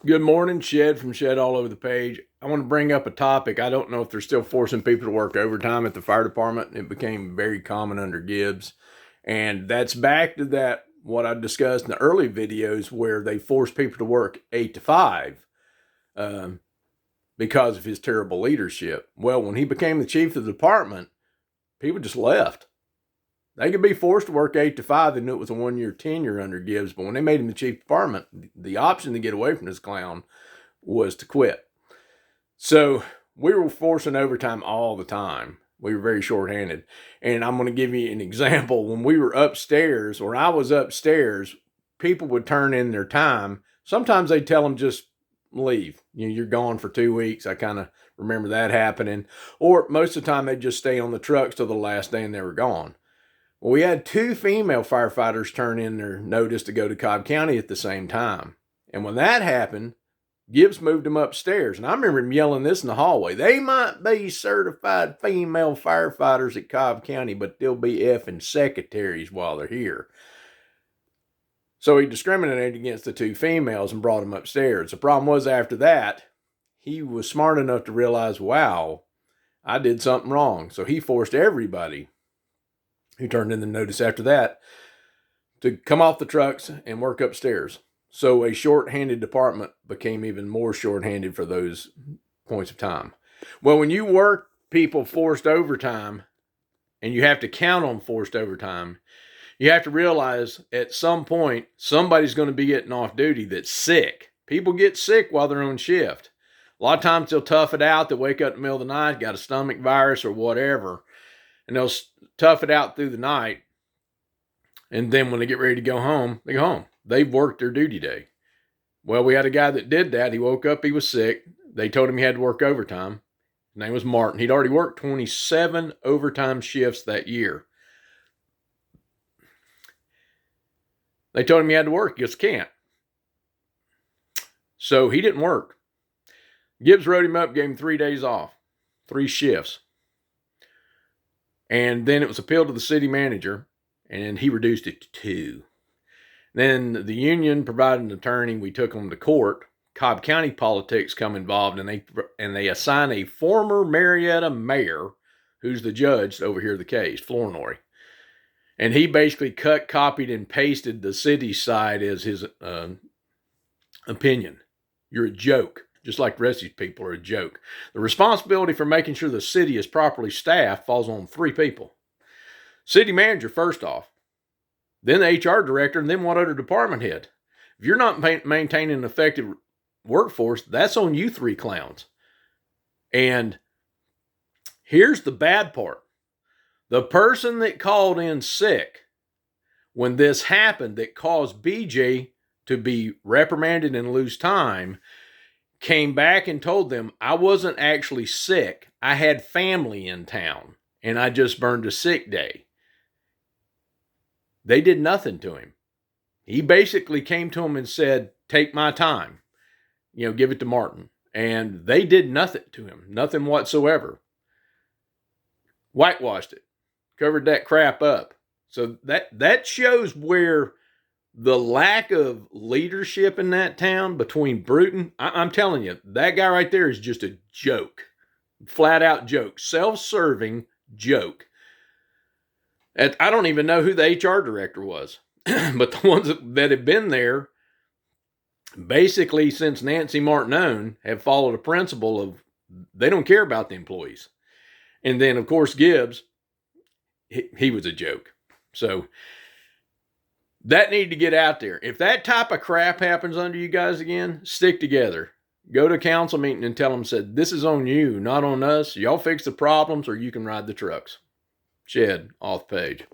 Good morning, Shed from Shed All Over the Page. I want to bring up a topic. I don't know if they're still forcing people to work overtime at the fire department. It became very common under Gibbs. And that's back to that, what I discussed in the early videos, where they forced people to work 8 to 5 because of his terrible leadership. Well, when he became the chief of the department, people just left. They could be forced to work 8 to 5. They knew it was a 1-year tenure under Gibbs, but when they made him the chief department, the option to get away from this clown was to quit. So we were forcing overtime all the time. We were very shorthanded. And I'm going to give you an example. When we were upstairs, or I was upstairs, people would turn in their time. Sometimes they'd tell them just leave. You're gone for 2 weeks. I kind of remember that happening. Or most of the time they'd just stay on the trucks till the last day and they were gone. Well, we had 2 female firefighters turn in their notice to go to Cobb County at the same time. And when that happened, Gibbs moved them upstairs. And I remember him yelling this in the hallway. They might be certified female firefighters at Cobb County, but they'll be effing secretaries while they're here. So he discriminated against the 2 females and brought them upstairs. The problem was, after that, he was smart enough to realize, wow, I did something wrong. So he forced everybody who turned in the notice after that to come off the trucks and work upstairs. So a short-handed department became even more short-handed for those points of time. Well, when you work people forced overtime, and you have to count on forced overtime, you have to realize at some point somebody's going to be getting off duty that's sick. People get sick while they're on shift. A lot of times they'll tough it out. They'll wake up in the middle of the night, got a stomach virus or whatever, and they'll tough it out through the night. And then when they get ready to go home, they go home. They've worked their duty day. Well, we had a guy that did that. He woke up, he was sick. They told him he had to work overtime. His name was Martin. He'd already worked 27 overtime shifts that year. They told him he had to work. He just can't. So he didn't work. Gibbs wrote him up, gave him 3 days off, 3 shifts. And then it was appealed to the city manager, and he reduced it to 2. Then the union provided an attorney. We took them to court. Cobb County politics come involved, and they assign a former Marietta mayor, who's the judge over here the case, Flournoy. And he basically cut, copied, and pasted the city side as his opinion. You're a joke. Just like the rest of these people are a joke. The responsibility for making sure the city is properly staffed falls on 3 people. City manager, first off, then the HR director, and then what other department head. If you're not maintaining an effective workforce, that's on you 3 clowns. And here's the bad part. The person that called in sick when this happened, that caused BJ to be reprimanded and lose time, came back and told them, I wasn't actually sick. I had family in town, and I just burned a sick day. They did nothing to him. He basically came to him and said, take my time. Give it to Martin. And they did nothing to him. Nothing whatsoever. Whitewashed it. Covered that crap up. So that shows where the lack of leadership in that town between Bruton, I'm telling you, that guy right there is just a joke. Flat out joke. Self-serving joke. I don't even know who the HR director was. But the ones that have been there, basically since Nancy Martinone, have followed a principle of they don't care about the employees. And then, of course, Gibbs, he was a joke. So that needed to get out there. If that type of crap happens under you guys again, stick together. Go to a council meeting and tell them, this is on you, not on us. Y'all fix the problems or you can ride the trucks. Shed, off the page.